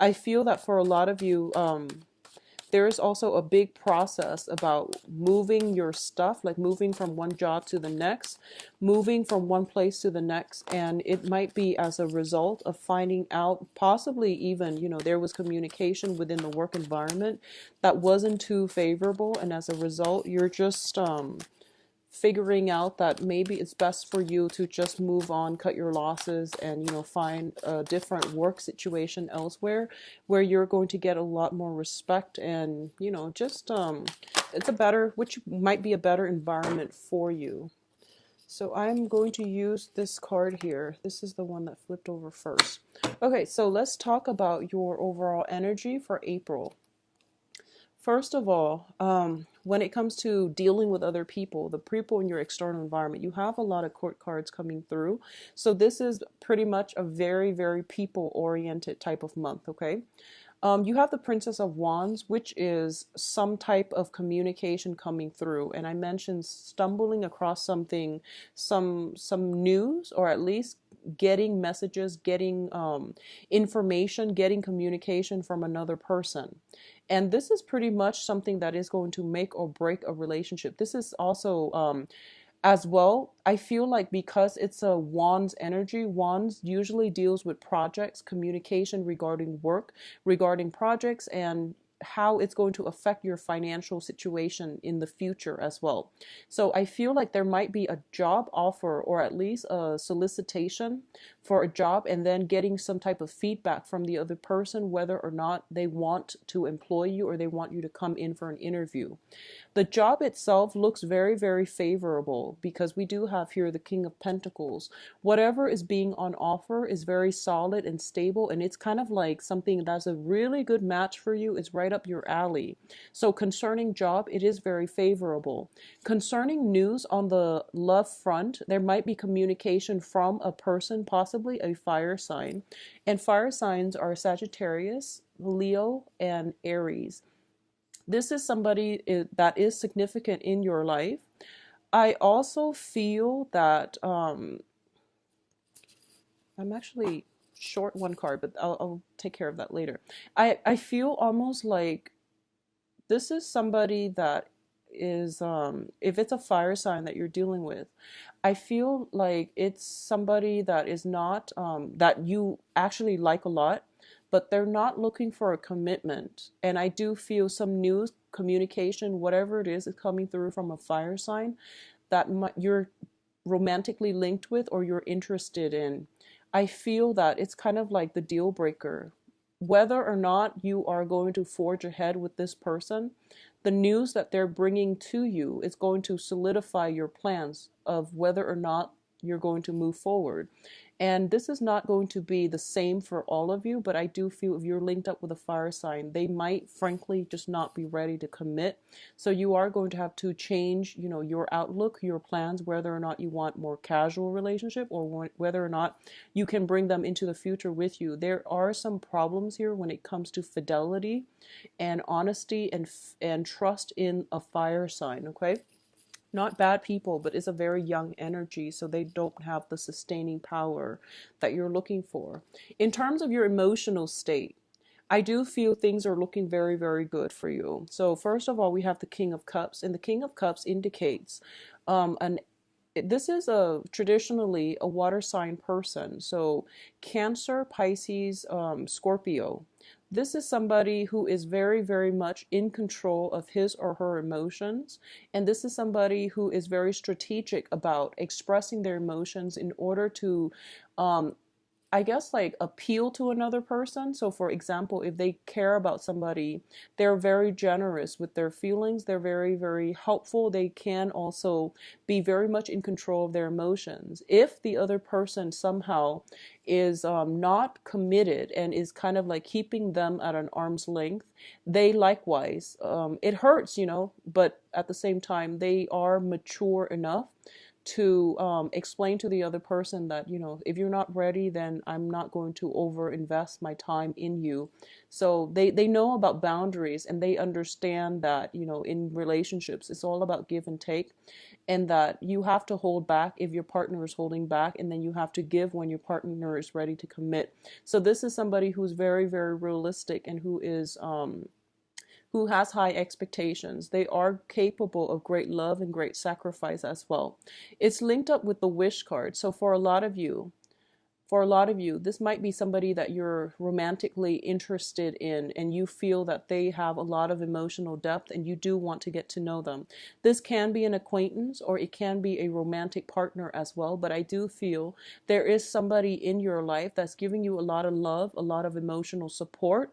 I feel that for a lot of you, there is also a big process about moving your stuff, like moving from one job to the next, moving from one place to the next. And it might be as a result of finding out, possibly even, there was communication within the work environment that wasn't too favorable. And as a result, you're just, figuring out that maybe it's best for you to just move on, cut your losses, and find a different work situation elsewhere where you're going to get a lot more respect and just it's a better, which might be a better environment for you. So I'm going to use this card here. This is the one that flipped over first. Okay, so let's talk about your overall energy for April. First of all, when it comes to dealing with other people, the people in your external environment, you have a lot of court cards coming through. So this is pretty much a very, very people-oriented type of month, okay? You have the Princess of Wands, which is some type of communication coming through. And I mentioned stumbling across something, some news, or at least getting messages, getting information, getting communication from another person. And this is pretty much something that is going to make or break a relationship. This is also as well, I feel like because it's a Wands energy, Wands usually deals with projects, communication regarding work, regarding projects, and how it's going to affect your financial situation in the future as well. So I feel like there might be a job offer or at least a solicitation for a job, and then getting some type of feedback from the other person whether or not they want to employ you or they want you to come in for an interview. The job itself looks very, very favorable because we do have here the King of Pentacles. Whatever is being on offer is very solid and stable, and it's kind of like something that's a really good match for you. It's right up your alley. So concerning job, it is very favorable. Concerning news on the love front, there might be communication from a person, possibly a fire sign. And fire signs are Sagittarius, Leo, and Aries. This is somebody that is significant in your life. I also feel that I'm actually short one card, but I'll take care of that later. I feel almost like this is somebody that is, if it's a fire sign that you're dealing with, I feel like it's somebody that is not, that you actually like a lot, but they're not looking for a commitment. And I do feel some news, communication, whatever it is coming through from a fire sign that you're romantically linked with or you're interested in. I feel that it's kind of like the deal breaker. Whether or not you are going to forge ahead with this person, the news that they're bringing to you is going to solidify your plans of whether or not you're going to move forward. And this is not going to be the same for all of you, but I do feel if you're linked up with a fire sign, they might frankly just not be ready to commit. So you are going to have to change, your outlook, your plans, whether or not you want more casual relationship or whether or not you can bring them into the future with you. There are some problems here when it comes to fidelity and honesty and trust in a fire sign, okay? Not bad people, but it's a very young energy, so they don't have the sustaining power that you're looking for. In terms of your emotional state, I do feel things are looking very, very good for you. So first of all, we have the King of Cups, and the King of Cups indicates an this is traditionally a water sign person. So Cancer, Pisces, Scorpio. This is somebody who is very, very much in control of his or her emotions. And this is somebody who is very strategic about expressing their emotions in order to um, I guess like appeal to another person. So for example, if they care about somebody, they're very generous with their feelings. They're very, very helpful. They can also be very much in control of their emotions. If the other person somehow is not committed and is kind of like keeping them at an arm's length, they likewise, it hurts, but at the same time, they are mature enough to explain to the other person that, you know, if you're not ready, then I'm not going to over invest my time in you. So they know about boundaries, and they understand that, you know, in relationships, it's all about give and take, and that you have to hold back if your partner is holding back, and then you have to give when your partner is ready to commit. So this is somebody who's very, very realistic, and who has high expectations. They are capable of great love and great sacrifice as well. It's linked up with the wish card. So for a lot of you, this might be somebody that you're romantically interested in, and you feel that they have a lot of emotional depth and you do want to get to know them. This can be an acquaintance or it can be a romantic partner as well, but I do feel there is somebody in your life that's giving you a lot of love, a lot of emotional support.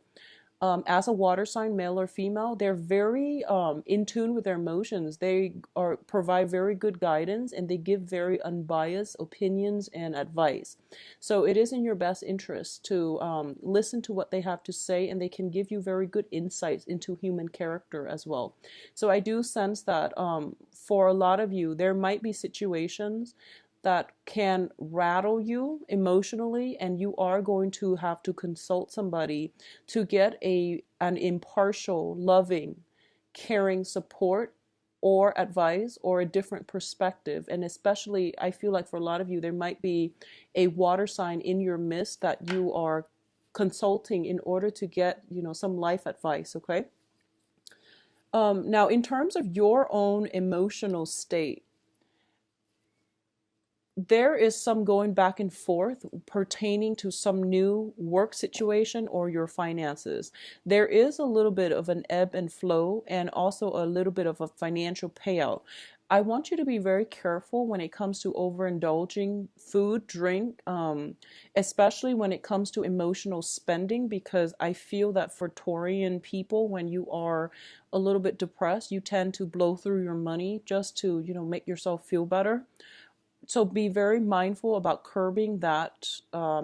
As a water sign, male or female, they're very in tune with their emotions. They are provide very good guidance, and they give very unbiased opinions and advice. So it is in your best interest to listen to what they have to say, and they can give you very good insights into human character as well. So I do sense that for a lot of you, there might be situations that can rattle you emotionally, and you are going to have to consult somebody to get an impartial, loving, caring support or advice or a different perspective. And especially, I feel like for a lot of you, there might be a water sign in your midst that you are consulting in order to get, you know, some life advice. Okay. Now, in terms of your own emotional state, there is some going back and forth pertaining to some new work situation or your finances. There is a little bit of an ebb and flow, and also a little bit of a financial payout. I want you to be very careful when it comes to overindulging food, drink, especially when it comes to emotional spending, because I feel that for Taurian people, when you are a little bit depressed, you tend to blow through your money just to, you know, make yourself feel better. So be very mindful about curbing that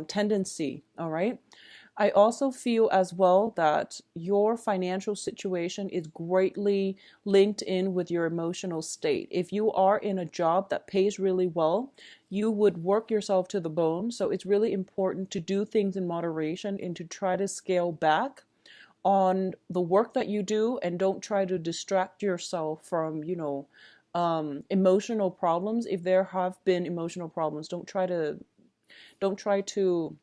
tendency. All right. I also feel as well that your financial situation is greatly linked in with your emotional state. If you are in a job that pays really well, you would work yourself to the bone. So it's really important to do things in moderation and to try to scale back on the work that you do, and don't try to distract yourself from, you know, emotional problems. If there have been emotional problems, don't try to,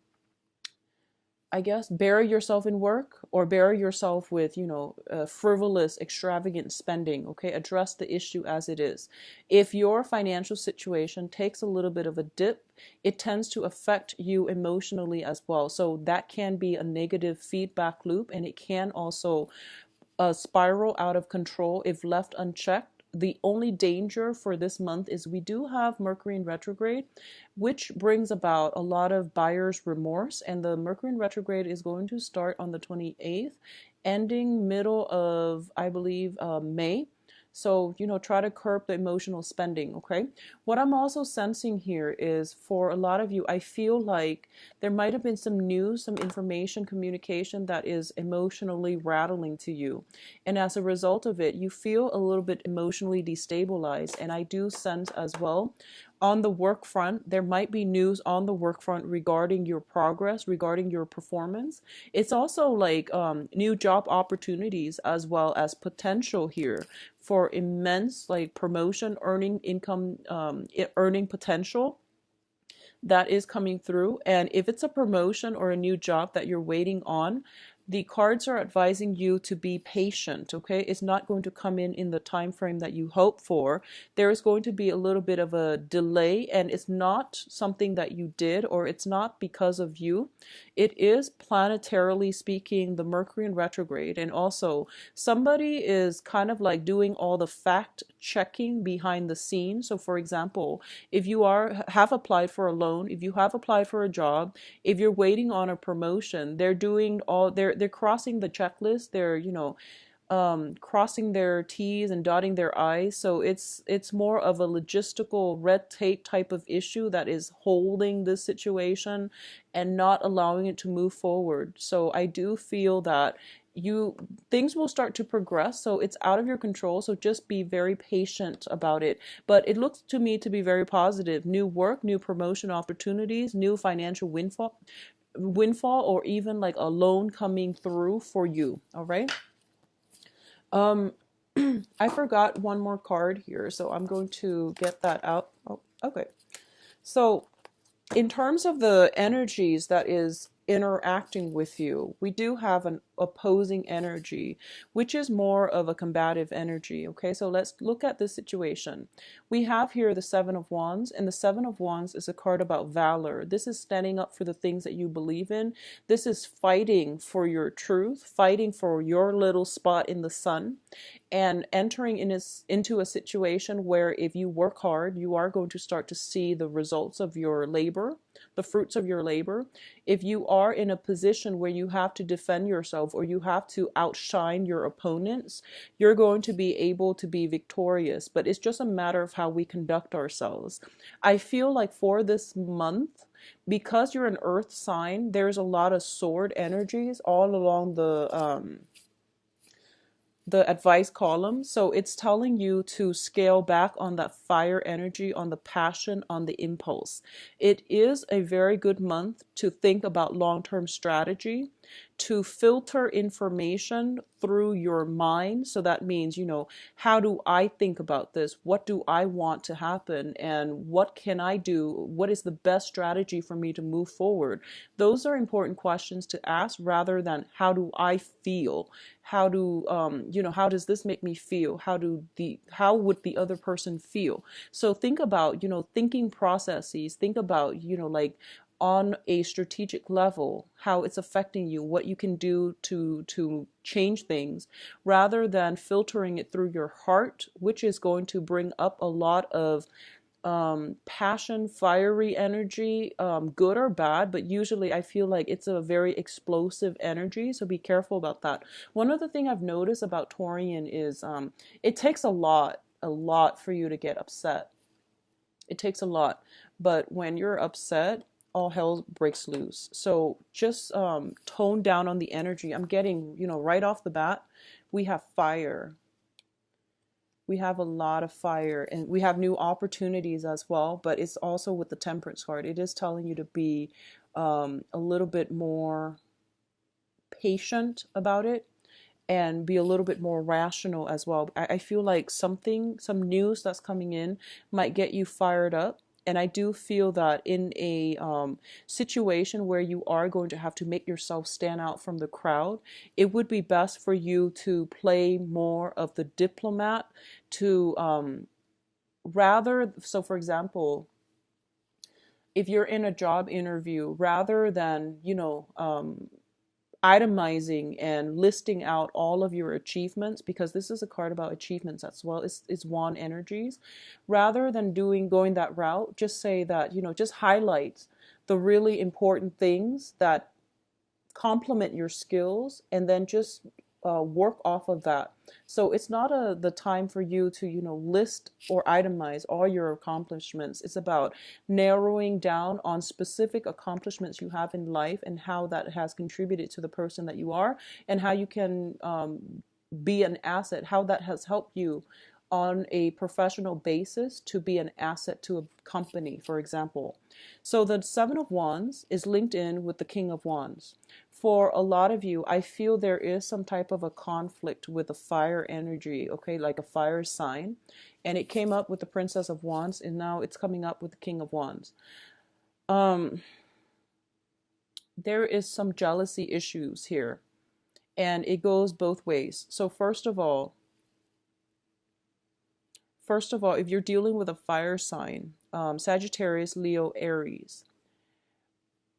I guess, bury yourself in work or bury yourself with, you know, frivolous, extravagant spending. Okay, address the issue as it is. If your financial situation takes a little bit of a dip, it tends to affect you emotionally as well. So that can be a negative feedback loop, and it can also spiral out of control if left unchecked. The only danger for this month is we do have Mercury in retrograde, which brings about a lot of buyer's remorse. And the Mercury in retrograde is going to start on the 28th, ending middle of, I believe, May. So, you know, try to curb the emotional spending, okay? What I'm also sensing here is for a lot of you, I feel like there might have been some news, some information, communication that is emotionally rattling to you. And as a result of it, you feel a little bit emotionally destabilized. And I do sense as well on the work front, there might be news on the work front regarding your progress, regarding your performance. It's also like new job opportunities as well as potential here for immense like promotion, earning income, earning potential that is coming through. And if it's a promotion or a new job that you're waiting on, the cards are advising you to be patient. Okay, it's not going to come in the time frame that you hope for. There is going to be a little bit of a delay, and it's not something that you did, or it's not because of you. It is planetarily speaking the Mercury in retrograde, and also somebody is kind of like doing all the fact checking behind the scenes. So for example, if you have applied for a loan, if you have applied for a job, if you're waiting on a promotion, they're doing all they're crossing the checklist. They're, you know, crossing their T's and dotting their I's. So it's more of a logistical red tape type of issue that is holding this situation and not allowing it to move forward. So I do feel that you things will start to progress, so it's out of your control, so just be very patient about it. But it looks to me to be very positive: new work, new promotion opportunities, new financial windfall, or even like a loan coming through for you. All right. um I forgot one more card here, so I'm going to get that out. Oh, okay. So in terms of the energies that is interacting with you, we do have an opposing energy, which is more of a combative energy. Okay, so let's look at this situation. We have here the Seven of Wands, and the Seven of Wands is a card about valor. This is standing up for the things that you believe in. This is fighting for your truth, fighting for your little spot in the sun, and entering into a situation where if you work hard, you are going to start to see the results of your labor, the fruits of your labor. If you are in a position where you have to defend yourself or you have to outshine your opponents, you're going to be able to be victorious. But it's just a matter of how we conduct ourselves. I feel like for this month, because you're an earth sign, there's a lot of sword energies all along the advice column. So it's telling you to scale back on that fire energy, on the passion, on the impulse. It is a very good month to think about long-term strategy, to filter information through your mind. So that means, how do I think about this? What do I want to happen? And what can I do? What is the best strategy for me to move forward? Those are important questions to ask rather than how do I feel? How do how does this make me feel? How would the other person feel? So think about, thinking processes. Think about, like on a strategic level, how it's affecting you, what you can do to change things, rather than filtering it through your heart, which is going to bring up a lot of passion, fiery energy, good or bad, but usually I feel like it's a very explosive energy, so be careful about that. One other thing I've noticed about Taurian is it takes a lot for you to get upset. It takes a lot, but when you're upset, all hell breaks loose. So just tone down on the energy. I'm getting, right off the bat, we have fire. We have a lot of fire, and we have new opportunities as well, but it's also with the Temperance card. It is telling you to be a little bit more patient about it and be a little bit more rational as well. I feel like some news that's coming in might get you fired up. And I do feel that in a situation where you are going to have to make yourself stand out from the crowd, it would be best for you to play more of the diplomat to so for example, if you're in a job interview, rather than, itemizing and listing out all of your achievements, because this is a card about achievements as well. It's wand energies. Rather than going that route, just say that, just highlight the really important things that complement your skills, and then just work off of that. So it's not the time for you to, list or itemize all your accomplishments. It's about narrowing down on specific accomplishments you have in life and how that has contributed to the person that you are, and how you can be an asset, how that has helped you on a professional basis to be an asset to a company, for example. So the Seven of Wands is linked in with the King of Wands. For a lot of you, I feel there is some type of a conflict with a fire energy, okay, like a fire sign. And it came up with the Princess of Wands, and now it's coming up with the King of Wands. There is some jealousy issues here, and it goes both ways. So first of all, if you're dealing with a fire sign, Sagittarius, Leo, Aries,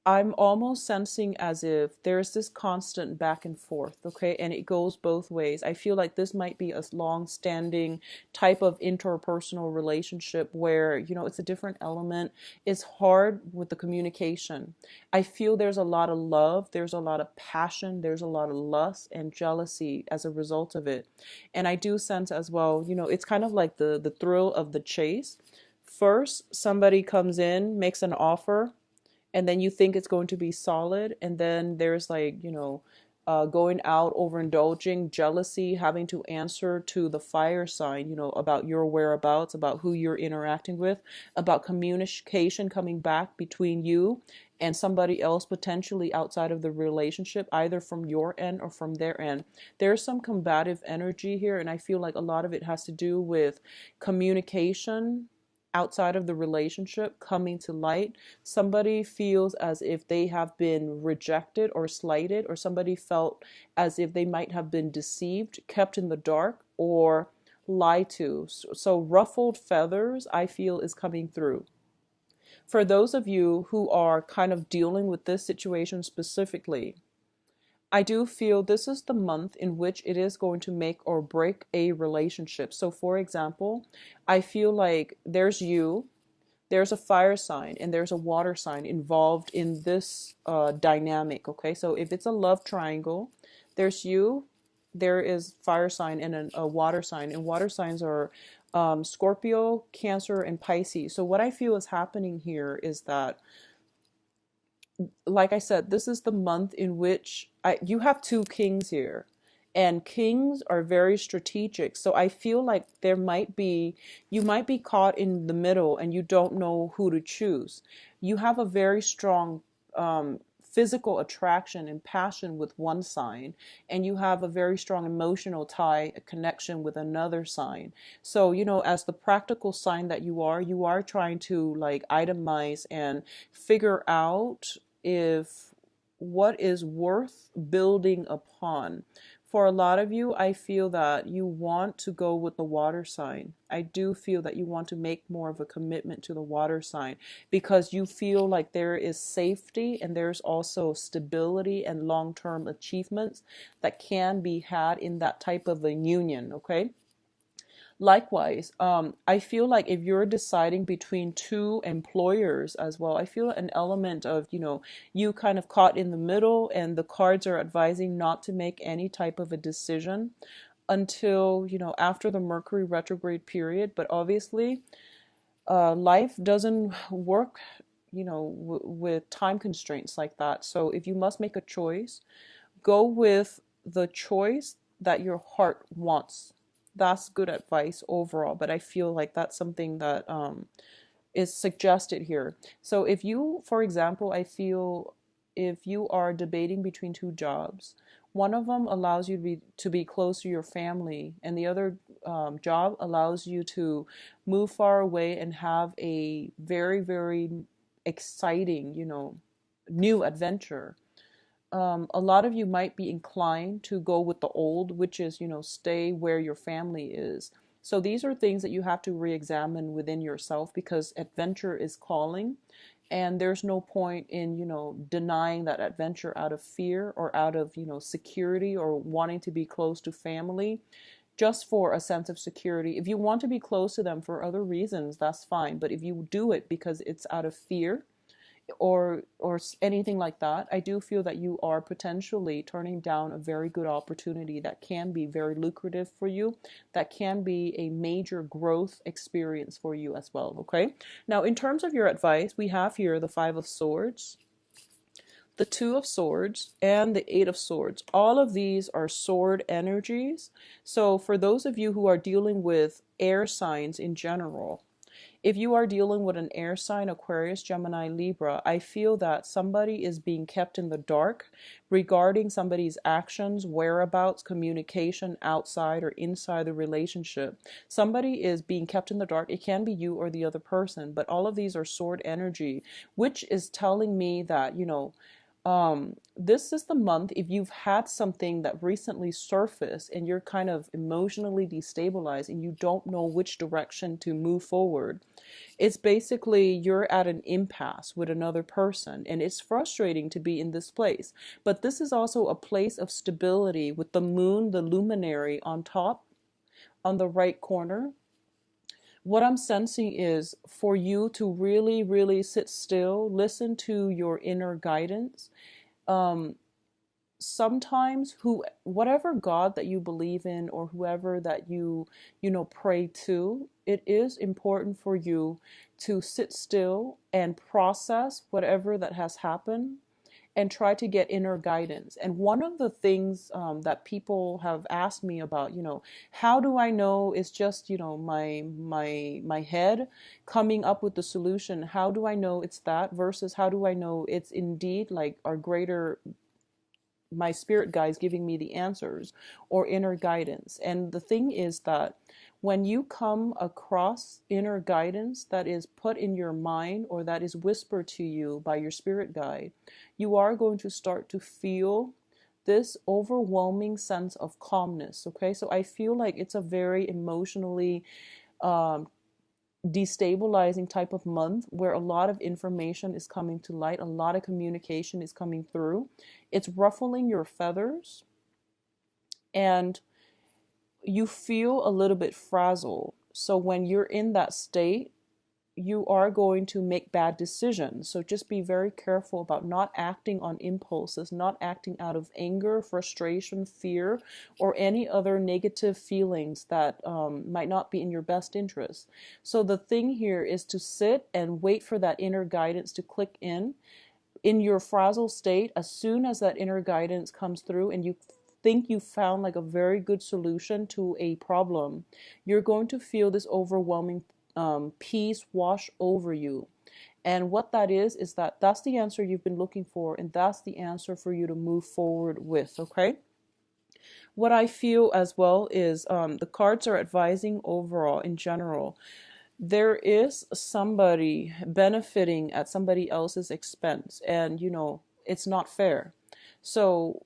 I'm almost sensing as if there's this constant back and forth, okay? And it goes both ways. I feel like this might be a long-standing type of interpersonal relationship where, it's a different element. It's hard with the communication. I feel there's a lot of love, there's a lot of passion, there's a lot of lust and jealousy as a result of it. And I do sense as well, it's kind of like the thrill of the chase. First, somebody comes in, makes an offer, and then you think it's going to be solid, and then there's like, going out, overindulging, jealousy, having to answer to the fire sign, about your whereabouts, about who you're interacting with, about communication coming back between you and somebody else potentially outside of the relationship, either from your end or from their end. There's some combative energy here, and I feel like a lot of it has to do with communication outside of the relationship coming to light. Somebody feels as if they have been rejected or slighted, or somebody felt as if they might have been deceived, kept in the dark, or lied to. So ruffled feathers, I feel, is coming through. For those of you who are kind of dealing with this situation specifically, I do feel this is the month in which it is going to make or break a relationship. So, for example, I feel like there's a fire sign and there's a water sign involved in this dynamic. Okay, so if it's a love triangle, there's you, there is fire sign and a water sign, and water signs are Scorpio, Cancer, and Pisces. So what I feel is happening here is that, like I said, this is the month in which you have two kings here. And kings are very strategic. So I feel like you might be caught in the middle and you don't know who to choose. You have a very strong physical attraction and passion with one sign, and you have a very strong emotional tie, a connection with another sign. So, as the practical sign that you are trying to like itemize and figure out if what is worth building upon. For a lot of you, I feel that you want to go with the water sign. I do feel that you want to make more of a commitment to the water sign because you feel like there is safety and there's also stability and long-term achievements that can be had in that type of a union, okay? Likewise, I feel like if you're deciding between two employers as well, I feel an element of, you kind of caught in the middle, and the cards are advising not to make any type of a decision until, after the Mercury retrograde period. But obviously, life doesn't work, with time constraints like that. So if you must make a choice, go with the choice that your heart wants. That's good advice overall, but I feel like that's something that is suggested here. So if you, for example, I feel if you are debating between two jobs, one of them allows you to be close to your family, and the other job allows you to move far away and have a very, very exciting, new adventure. A lot of you might be inclined to go with the old, which is, stay where your family is. So these are things that you have to re-examine within yourself because adventure is calling. And there's no point in, denying that adventure out of fear or out of, security or wanting to be close to family just for a sense of security. If you want to be close to them for other reasons, that's fine. But if you do it because it's out of fear, or anything like that, I do feel that you are potentially turning down a very good opportunity that can be very lucrative for you, that can be a major growth experience for you as well, okay? Now, in terms of your advice, we have here the Five of Swords, the Two of Swords, and the Eight of Swords. All of these are sword energies. So for those of you who are dealing with air signs in general, if you are dealing with an air sign, Aquarius, Gemini, Libra, I feel that somebody is being kept in the dark regarding somebody's actions, whereabouts, communication outside or inside the relationship. Somebody is being kept in the dark. It can be you or the other person, but all of these are sword energy, which is telling me that, This is the month, if you've had something that recently surfaced and you're kind of emotionally destabilized and you don't know which direction to move forward. It's basically you're at an impasse with another person, and it's frustrating to be in this place. But this is also a place of stability with the moon, the luminary on top, on the right corner. What I'm sensing is for you to really, really sit still, listen to your inner guidance. Um, Sometimes whatever God that you believe in, or whoever that you pray to, it is important for you to sit still and process whatever that has happened and try to get inner guidance. And one of the things that people have asked me about, how do I know it's just, my head coming up with the solution? How do I know it's that versus how do I know it's indeed like our greater, my spirit guides giving me the answers, or inner guidance? And the thing is that when you come across inner guidance that is put in your mind or that is whispered to you by your spirit guide, you are going to start to feel this overwhelming sense of calmness. Okay, so I feel like it's a very emotionally um, destabilizing type of month where a lot of information is coming to light, a lot of communication is coming through. It's ruffling your feathers, and you feel a little bit frazzled. So when you're in that state, you are going to make bad decisions. So just be very careful about not acting on impulses, not acting out of anger, frustration, fear, or any other negative feelings that might not be in your best interest. So the thing here is to sit and wait for that inner guidance to click in your frazzled state. As soon as that inner guidance comes through and you think you found like a very good solution to a problem, you're going to feel this overwhelming peace wash over you. And what that is that that's the answer you've been looking for, and that's the answer for you to move forward with. Okay. What I feel as well is the cards are advising overall in general. There is somebody benefiting at somebody else's expense, and it's not fair. So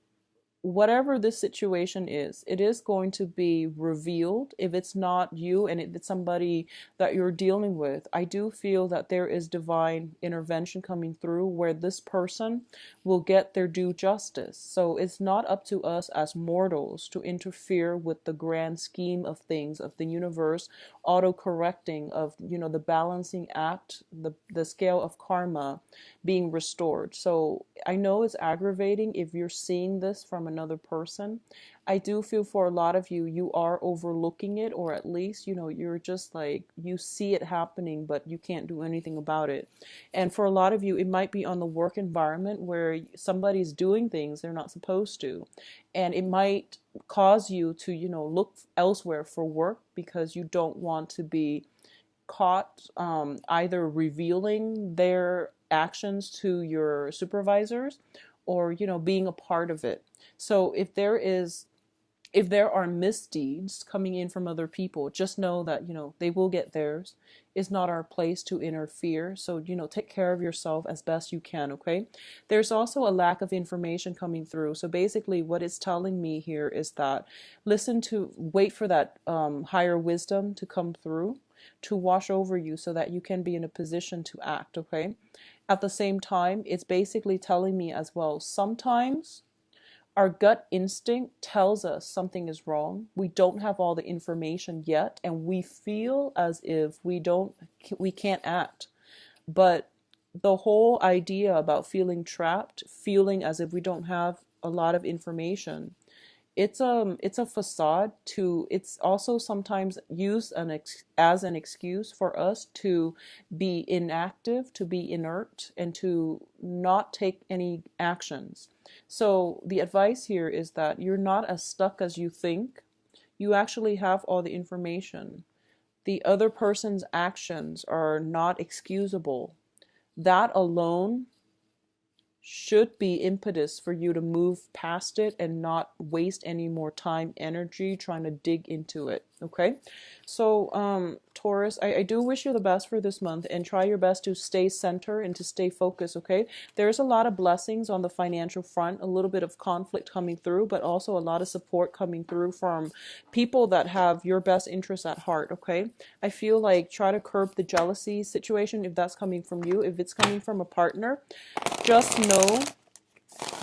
whatever this situation is, it is going to be revealed. If it's not you and it's somebody that you're dealing with, I do feel that there is divine intervention coming through where this person will get their due justice. So it's not up to us as mortals to interfere with the grand scheme of things, of the universe auto-correcting, of the balancing act, the scale of karma being restored. So I know it's aggravating if you're seeing this from another person. I do feel for a lot of you, you are overlooking it, or at least, you're just like, you see it happening, but you can't do anything about it. And for a lot of you, it might be on the work environment where somebody's doing things they're not supposed to. And it might cause you to, look elsewhere for work because you don't want to be caught either revealing their actions to your supervisors or being a part of it. So if there are misdeeds coming in from other people, just know that they will get theirs. It's not our place to interfere. So take care of yourself as best you can. Okay. There's also a lack of information coming through. So basically what it's telling me here is that wait for that higher wisdom to come through, to wash over you so that you can be in a position to act. Okay. At the same time, it's basically telling me as well, sometimes our gut instinct tells us something is wrong. We don't have all the information yet, and we feel as if we can't act. But the whole idea about feeling trapped, feeling as if we don't have a lot of information, it's a facade to, it's also sometimes used as an excuse for us to be inactive, to be inert, and to not take any actions. So the advice here is that you're not as stuck as you think. You actually have all the information. The other person's actions are not excusable. That alone should be impetus for you to move past it and not waste any more time, energy trying to dig into it. Okay, so Taurus, I do wish you the best for this month, and try your best to stay centered and to stay focused. Okay, there's a lot of blessings on the financial front, a little bit of conflict coming through, but also a lot of support coming through from people that have your best interests at heart. Okay, I feel like try to curb the jealousy situation if that's coming from you. If it's coming from a partner, just know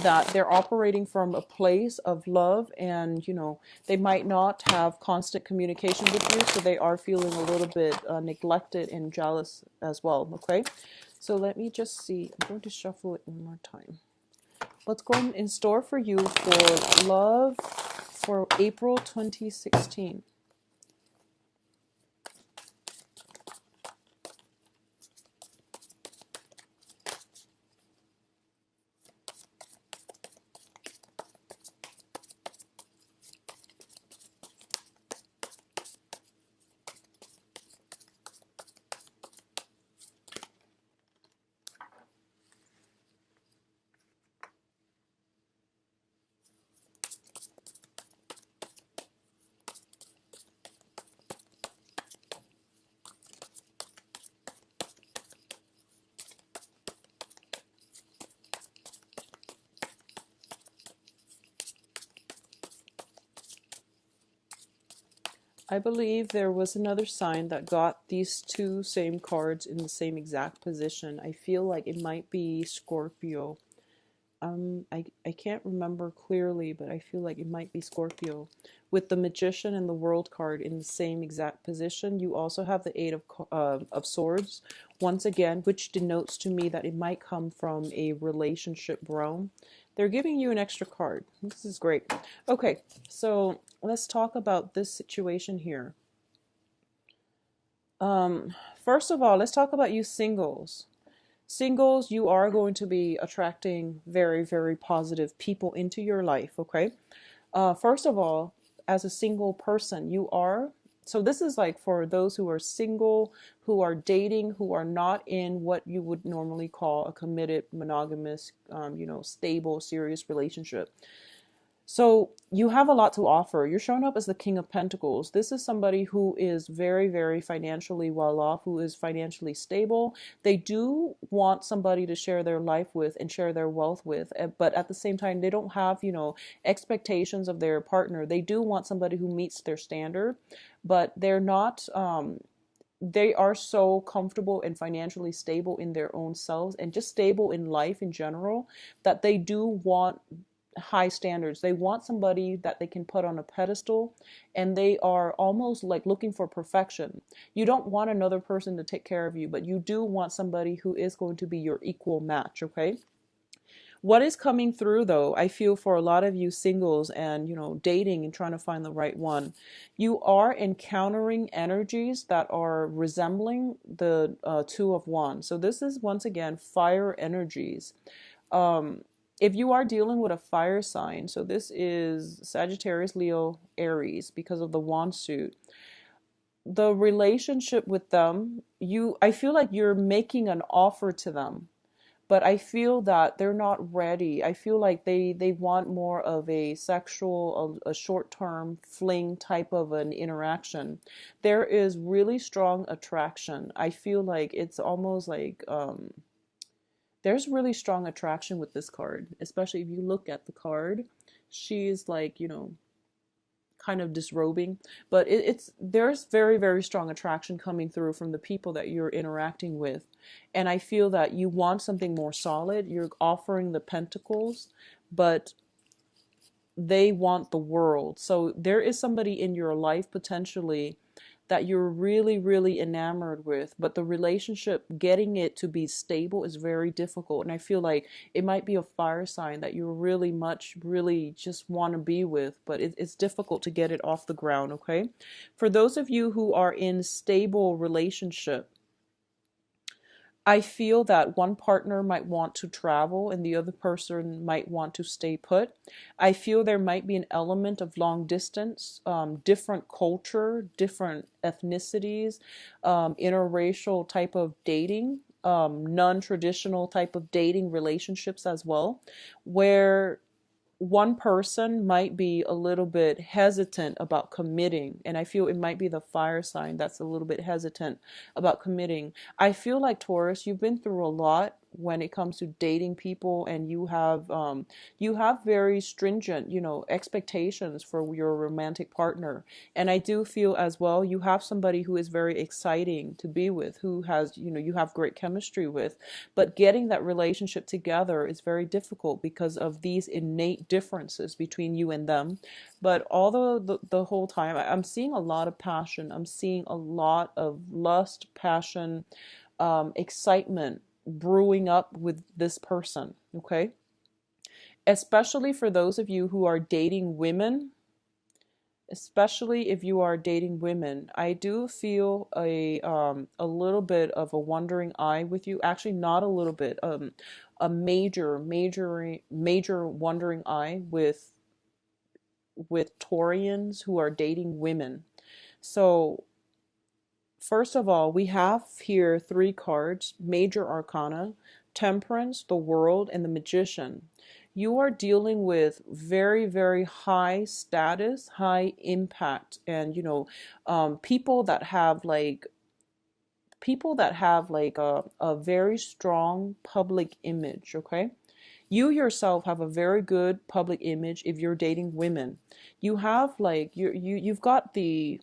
that they're operating from a place of love, and they might not have constant communication with you, so they are feeling a little bit neglected and jealous as well. Okay, so let me just see. I'm going to shuffle it one more time. What's going in store for you for love for April 2016? I believe there was another sign that got these two same cards in the same exact position. I feel like it might be Scorpio. I can't remember clearly, but I feel like it might be Scorpio. With the Magician and the World card in the same exact position, you also have the Eight of Swords, once again, which denotes to me that it might come from a relationship realm. They're giving you an extra card. This is great. Okay, so let's talk about this situation here. First of all, let's talk about you singles. Singles, you are going to be attracting very, very positive people into your life, okay? First of all, as a single person, you are. So this is like for those who are single, who are dating, who are not in what you would normally call a committed, monogamous, stable, serious relationship. So you have a lot to offer. You're showing up as the King of Pentacles. This is somebody who is very, very financially well off, who is financially stable. They do want somebody to share their life with and share their wealth with, but at the same time, they don't have, expectations of their partner. They do want somebody who meets their standard, but they're not, they are so comfortable and financially stable in their own selves and just stable in life in general that they do want high standards. They want somebody that they can put on a pedestal, and they are almost like looking for perfection. You don't want another person to take care of you, but you do want somebody who is going to be your equal match, okay? What is coming through though, I feel for a lot of you singles and, dating and trying to find the right one, you are encountering energies that are resembling the Two of Wands. So this is once again fire energies. If you are dealing with a fire sign, so this is Sagittarius, Leo, Aries, because of the wand suit, the relationship with them, I feel like you're making an offer to them, but I feel that they're not ready. I feel like they want more of a sexual, a short-term fling type of an interaction. There is really strong attraction. I feel like it's almost like there's really strong attraction with this card, especially if you look at the card. She's like, kind of disrobing, but there's very, very strong attraction coming through from the people that you're interacting with. And I feel that you want something more solid. You're offering the pentacles, but they want the world. So there is somebody in your life potentially that you're really, really enamored with, but the relationship, getting it to be stable is very difficult. And I feel like it might be a fire sign that you really just want to be with, but it's difficult to get it off the ground, okay? For those of you who are in stable relationship, I feel that one partner might want to travel and the other person might want to stay put. I feel there might be an element of long distance, different culture, different ethnicities, interracial type of dating, non-traditional type of dating relationships as well, where one person might be a little bit hesitant about committing, and I feel it might be the fire sign that's a little bit hesitant about committing. I feel like Taurus, you've been through a lot when it comes to dating people, and you have very stringent, expectations for your romantic partner. And I do feel as well you have somebody who is very exciting to be with, who has, you have great chemistry with, but getting that relationship together is very difficult because of these innate differences between you and them. But although the whole time I'm seeing a lot of passion, I'm seeing a lot of lust, passion, excitement brewing up with this person, okay? Especially for those of you who are dating women, especially if you are dating women, I do feel a little bit of a wandering eye with you. Actually, not a little bit, a major wandering eye with Taurians who are dating women. So first of all, we have here three cards, major arcana: Temperance, the World, and the Magician. You are dealing with very, very high status, high impact, and people that have a very strong public image, okay? You yourself have a very good public image if you're dating women. You have you've got the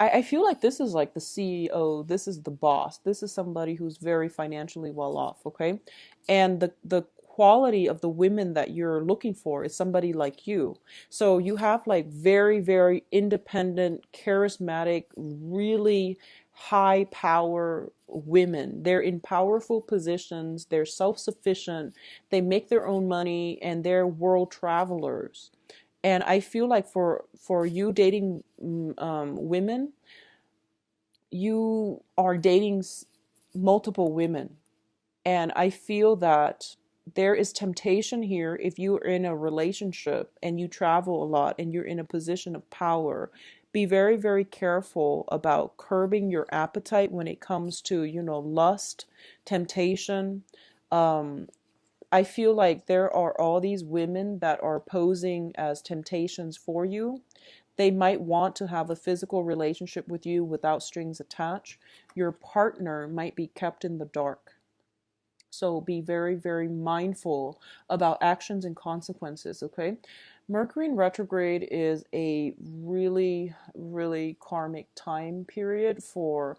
I feel like this is like the CEO, this is the boss, this is somebody who's very financially well off, okay? And the quality of the women that you're looking for is somebody like you. So you have like very, very independent, charismatic, really high power women. They're in powerful positions, they're self-sufficient, they make their own money, and they're world travelers. And I feel like for you dating women, you are dating multiple women, and I feel that there is temptation here if you're in a relationship and you travel a lot and you're in a position of power. Be very, very careful about curbing your appetite when it comes to, lust, temptation. Um, I feel like there are all these women that are posing as temptations for you. They might want to have a physical relationship with you without strings attached. Your partner might be kept in the dark. So be very, very mindful about actions and consequences, okay? Mercury in retrograde is a really, really karmic time period for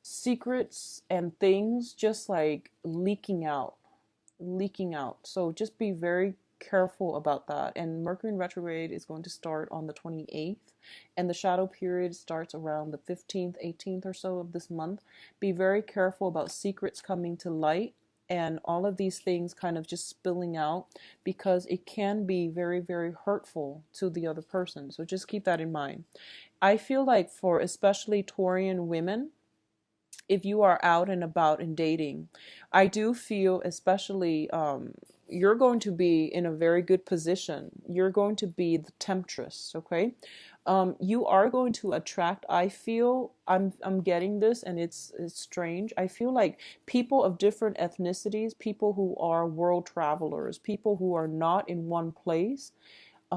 secrets and things just like leaking out. So just be very careful about that. And Mercury in retrograde is going to start on the 28th, and the shadow period starts around the 15th, 18th or so of this month. Be very careful about secrets coming to light and all of these things kind of just spilling out, because it can be very, very hurtful to the other person. So just keep that in mind. I feel like for especially Taurian women, if you are out and about and dating, I do feel especially you're going to be in a very good position. You're going to be the temptress, okay? You are going to attract. I feel I'm getting this, and it's strange. I feel like people of different ethnicities, people who are world travelers, people who are not in one place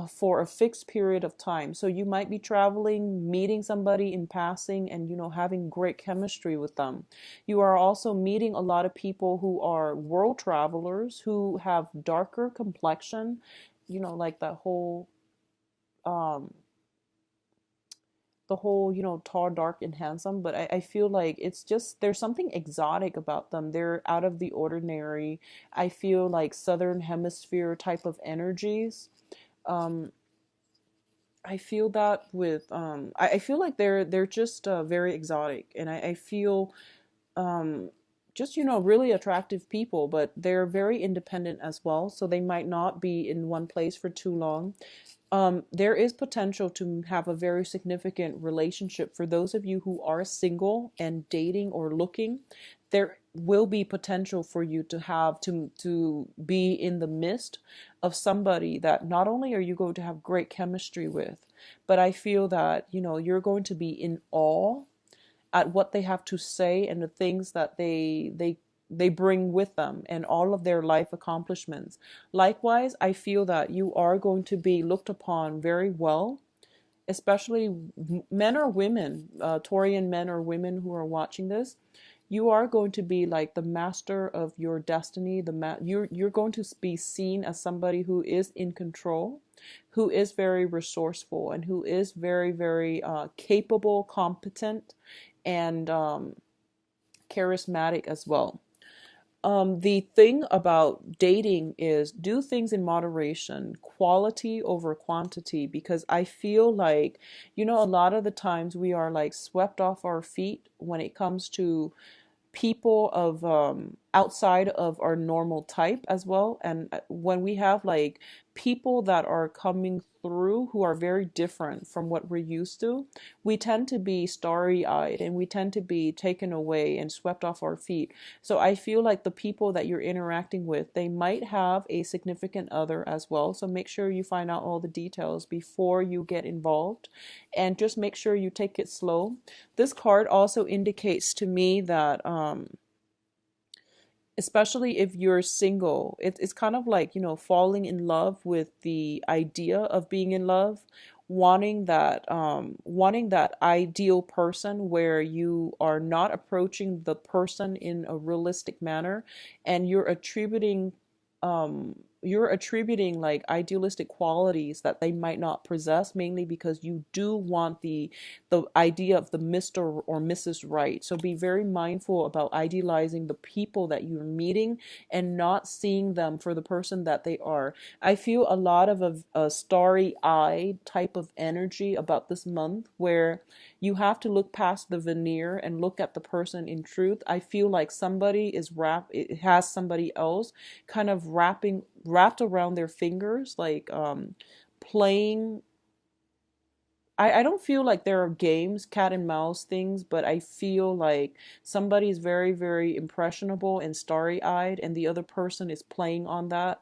for a fixed period of time. So you might be traveling, meeting somebody in passing, and having great chemistry with them. You are also meeting a lot of people who are world travelers who have darker complexion, like that whole um the whole, tall, dark, and handsome. But I feel like it's just there's something exotic about them. They're out of the ordinary. I feel like southern hemisphere type of energies. Um, I feel that with I feel like they're just very exotic, and I feel um just really attractive people, but they're very independent as well, so they might not be in one place for too long. There is potential to have a very significant relationship for those of you who are single and dating or looking. There will be potential for you to have to be in the midst of somebody that not only are you going to have great chemistry with, but I feel that you're going to be in awe at what they have to say and the things that they they bring with them and all of their life accomplishments. Likewise, I feel that you are going to be looked upon very well, especially men or women, Taurian men or women who are watching this. You are going to be like the master of your destiny. You're going to be seen as somebody who is in control, who is very resourceful, and who is very, very capable, competent, and charismatic as well. The thing about dating is do things in moderation, quality over quantity, because I feel like, a lot of the times we are like swept off our feet when it comes to people of outside of our normal type as well. And when we have like people that are coming through who are very different from what we're used to, we tend to be starry-eyed and we tend to be taken away and swept off our feet. So I feel like the people that you're interacting with, they might have a significant other as well. So make sure you find out all the details before you get involved, and just make sure you take it slow. This card also indicates to me that especially if you're single, it's kind of like, falling in love with the idea of being in love, wanting that ideal person where you are not approaching the person in a realistic manner, and you're attributing like idealistic qualities that they might not possess, mainly because you do want the idea of the Mr. or Mrs. Right. So be very mindful about idealizing the people that you're meeting and not seeing them for the person that they are. I feel a lot of a starry-eyed type of energy about this month, where you have to look past the veneer and look at the person in truth. I feel like it has somebody else kind of wrapped around their fingers, like playing. I don't feel like there are games, cat and mouse things, but I feel like somebody's very, very impressionable and starry-eyed, and the other person is playing on that.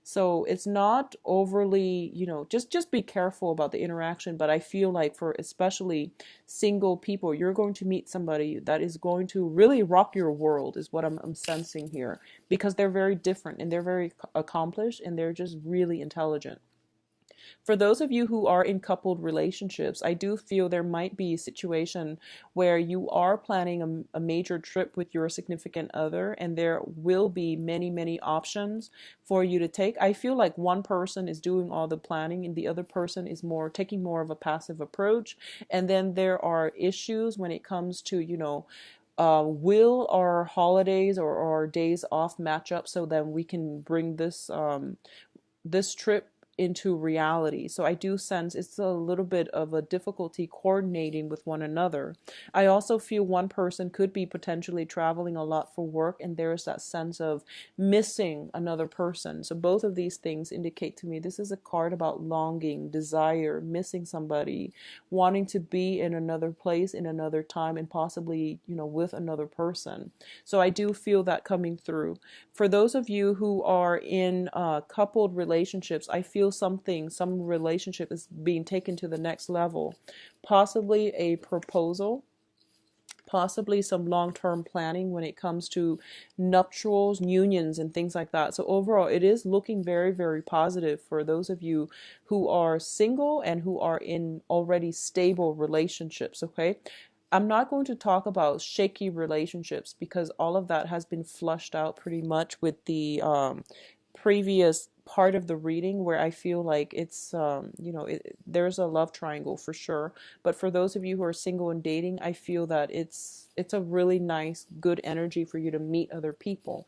So it's not overly, just be careful about the interaction. But I feel like for especially single people, you're going to meet somebody that is going to really rock your world, is what I'm sensing here, because they're very different and they're very accomplished and they're just really intelligent. For those of you who are in coupled relationships, I do feel there might be a situation where you are planning a major trip with your significant other, and there will be many, many options for you to take. I feel like one person is doing all the planning and the other person is taking more of a passive approach. And then there are issues when it comes to, will our holidays or our days off match up so then we can bring this trip into reality. So I do sense it's a little bit of a difficulty coordinating with one another. I also feel one person could be potentially traveling a lot for work, and there's that sense of missing another person. So both of these things indicate to me this is a card about longing, desire, missing somebody, wanting to be in another place, in another time, and possibly, with another person. So I do feel that coming through. For those of you who are in coupled relationships, I feel some relationship is being taken to the next level. Possibly a proposal, possibly some long-term planning when it comes to nuptials, unions, and things like that. So overall, it is looking very, very positive for those of you who are single and who are in already stable relationships, okay? I'm not going to talk about shaky relationships because all of that has been flushed out pretty much with the previous part of the reading, where I feel like it's there's a love triangle for sure. But for those of you who are single and dating, I feel that it's a really nice, good energy for you to meet other people.